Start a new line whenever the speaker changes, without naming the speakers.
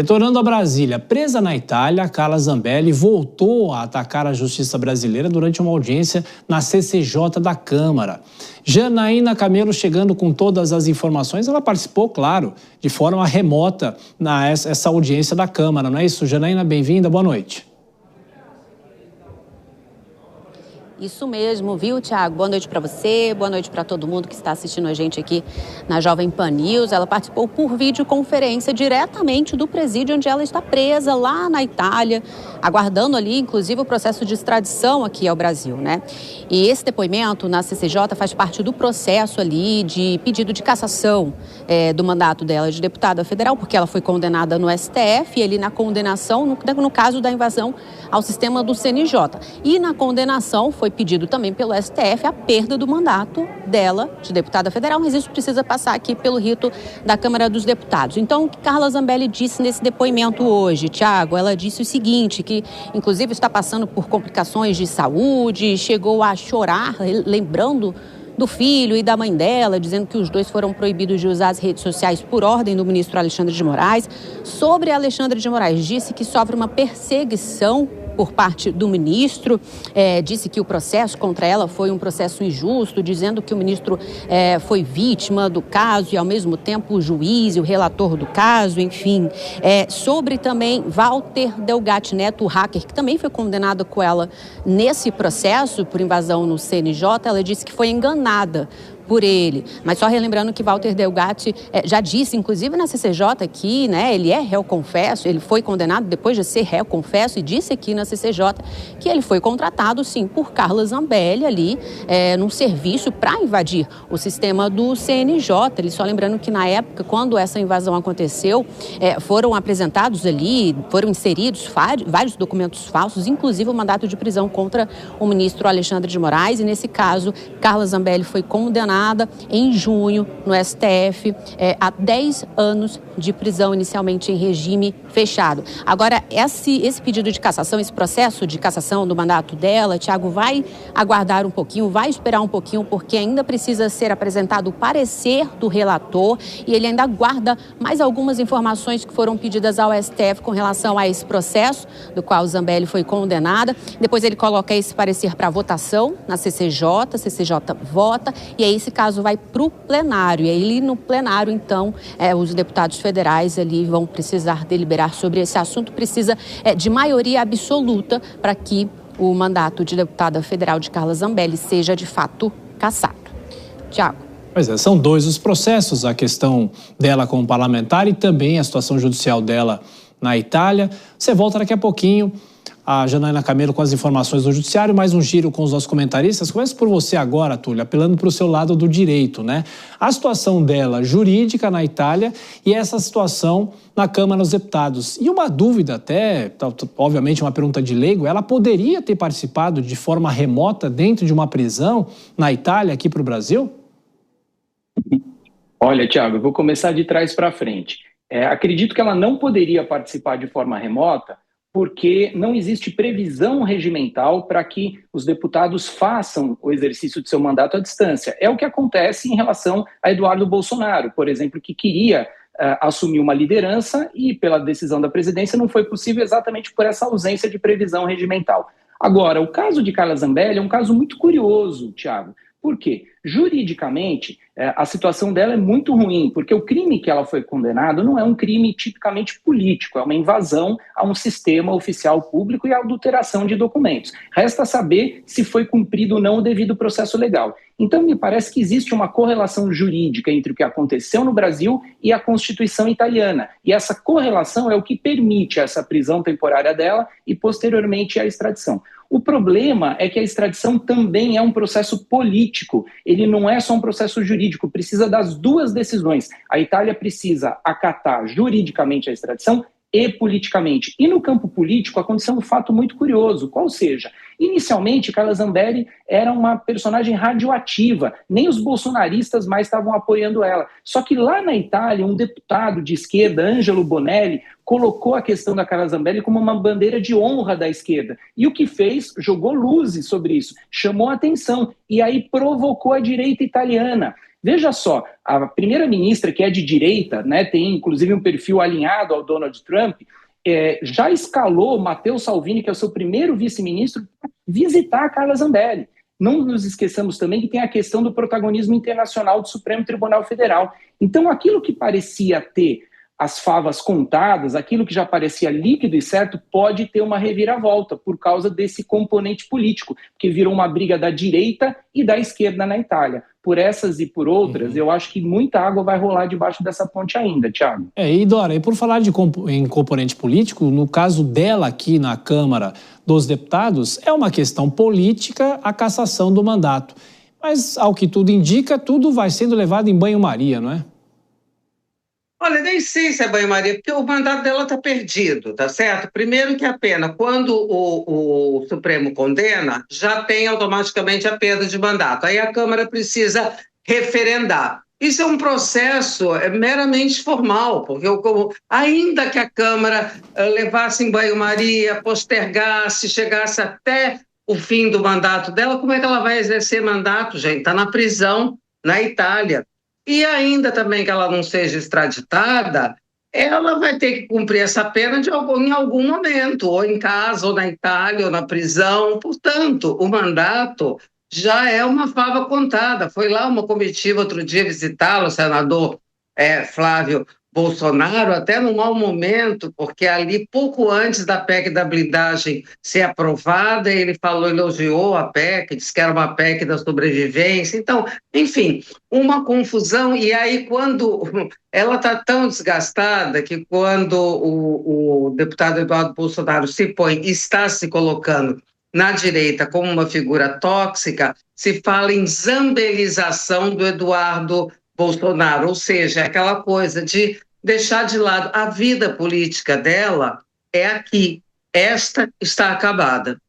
Retornando a Brasília, presa na Itália, Carla Zambelli voltou a atacar a justiça brasileira durante uma audiência na CCJ da Câmara. Janaína Camelo chegando com todas as informações, ela participou, claro, de forma remota nessa audiência da Câmara, não é isso? Janaína, bem-vinda, boa noite.
Isso mesmo, viu, Thiago? Boa noite para você, boa noite para todo mundo que está assistindo a gente aqui na Jovem Pan News. Ela participou por videoconferência diretamente do presídio onde ela está presa, lá na Itália, aguardando ali, inclusive, o processo de extradição aqui ao Brasil, né? E esse depoimento na CCJ faz parte do processo ali de pedido de cassação do mandato dela de deputada federal, porque ela foi condenada no STF e ali na condenação, no caso da invasão ao sistema do CNJ. E na condenação foi pedido também pelo STF a perda do mandato dela de deputada federal, mas isso precisa passar aqui pelo rito da Câmara dos Deputados. Então, o que Carla Zambelli disse nesse depoimento hoje, Thiago, ela disse o seguinte, que inclusive está passando por complicações de saúde, chegou a chorar, lembrando do filho e da mãe dela, dizendo que os dois foram proibidos de usar as redes sociais por ordem do ministro Alexandre de Moraes. Sobre Alexandre de Moraes, disse que sofre uma perseguição por parte do ministro, disse que o processo contra ela foi um processo injusto, dizendo que o ministro foi vítima do caso e, ao mesmo tempo, o juiz e o relator do caso, enfim. Sobre também Walter Delgatti Neto, o hacker, que também foi condenado com ela nesse processo por invasão no CNJ, ela disse que foi enganada por ele. Mas só relembrando que Walter Delgatti já disse, inclusive na CCJ aqui, né, ele é réu confesso, ele foi condenado depois de ser réu confesso e disse aqui na CCJ que ele foi contratado, sim, por Carla Zambelli ali, num serviço para invadir o sistema do CNJ. Ele só lembrando que na época, quando essa invasão aconteceu, foram apresentados ali, foram inseridos vários documentos falsos, inclusive o mandato de prisão contra o ministro Alexandre de Moraes, e nesse caso, Carla Zambelli foi condenada em junho no STF a 10 anos de prisão, inicialmente em regime fechado. Agora, esse pedido de cassação, esse processo de cassação do mandato dela, Thiago, vai aguardar um pouquinho, vai esperar um pouquinho, porque ainda precisa ser apresentado o parecer do relator e ele ainda aguarda mais algumas informações que foram pedidas ao STF com relação a esse processo, do qual Zambelli foi condenada. Depois ele coloca esse parecer para votação na CCJ, a CCJ vota e aí esse caso vai para o plenário. E aí no plenário, então, os deputados federais ali vão precisar deliberar sobre esse assunto. Precisa de maioria absoluta para que o mandato de deputada federal de Carla Zambelli seja, de fato, cassado. Tiago.
Pois é, são dois os processos, a questão dela como parlamentar e também a situação judicial dela na Itália. Você volta daqui a pouquinho. A Janaína Camelo com as informações do Judiciário, mais um giro com os nossos comentaristas. Começo por você agora, Túlio, apelando para o seu lado do direito, né? A situação dela jurídica na Itália e essa situação na Câmara dos Deputados. E uma dúvida até, obviamente uma pergunta de leigo, ela poderia ter participado de forma remota dentro de uma prisão na Itália, aqui para o Brasil?
Olha, Thiago, eu vou começar de trás para frente. Acredito que ela não poderia participar de forma remota porque não existe previsão regimental para que os deputados façam o exercício de seu mandato à distância. É o que acontece em relação a Eduardo Bolsonaro, por exemplo, que queria assumir uma liderança e, pela decisão da presidência, não foi possível exatamente por essa ausência de previsão regimental. Agora, o caso de Carla Zambelli é um caso muito curioso, Thiago. Por quê? Juridicamente, a situação dela é muito ruim, porque o crime que ela foi condenada não é um crime tipicamente político, é uma invasão a um sistema oficial público e a adulteração de documentos. Resta saber se foi cumprido ou não o devido processo legal. Então, me parece que existe uma correlação jurídica entre o que aconteceu no Brasil e a Constituição italiana. E essa correlação é o que permite essa prisão temporária dela e, posteriormente, a extradição. O problema é que a extradição também é um processo político, ele não é só um processo jurídico, precisa das duas decisões. A Itália precisa acatar juridicamente a extradição e politicamente. E no campo político aconteceu um fato muito curioso, qual seja, inicialmente Carla Zambelli era uma personagem radioativa, nem os bolsonaristas mais estavam apoiando ela. Só que lá na Itália, um deputado de esquerda, Angelo Bonelli, colocou a questão da Carla Zambelli como uma bandeira de honra da esquerda. E o que fez? Jogou luzes sobre isso, chamou a atenção e aí provocou a direita italiana. Veja só, a primeira-ministra, que é de direita, né, tem inclusive um perfil alinhado ao Donald Trump, já escalou Matteo Salvini, que é o seu primeiro vice-ministro, para visitar a Carla Zambelli. Não nos esqueçamos também que tem a questão do protagonismo internacional do Supremo Tribunal Federal. Então, aquilo que parecia ter as favas contadas, aquilo que já parecia líquido e certo, pode ter uma reviravolta por causa desse componente político, que virou uma briga da direita e da esquerda na Itália. Por essas e por outras, eu acho que muita água vai rolar debaixo dessa ponte ainda, Thiago.
E Dora, e por falar em componente político, no caso dela aqui na Câmara dos Deputados, é uma questão política a cassação do mandato. Mas, ao que tudo indica, tudo vai sendo levado em banho-maria, não é?
Olha, nem sei se é banho-maria, porque o mandato dela está perdido, tá certo? Primeiro que a pena, quando o Supremo condena, já tem automaticamente a perda de mandato. Aí a Câmara precisa referendar. Isso é um processo meramente formal, porque ainda que a Câmara levasse em banho-maria, postergasse, chegasse até o fim do mandato dela, como é que ela vai exercer mandato, gente? Está na prisão na Itália. E ainda também que ela não seja extraditada, ela vai ter que cumprir essa pena em algum momento, ou em casa, ou na Itália, ou na prisão. Portanto, o mandato já é uma fava contada. Foi lá uma comitiva outro dia visitá-lo, o senador Flávio Bolsonaro, até num mau momento, porque ali, pouco antes da PEC da blindagem ser aprovada, ele elogiou a PEC, disse que era uma PEC da sobrevivência. Então, enfim, uma confusão. E aí, quando ela está tão desgastada que quando o deputado Eduardo Bolsonaro está se colocando na direita como uma figura tóxica, se fala em zambelização do Eduardo Bolsonaro, ou seja, aquela coisa de deixar de lado a vida política dela é aqui, esta está acabada.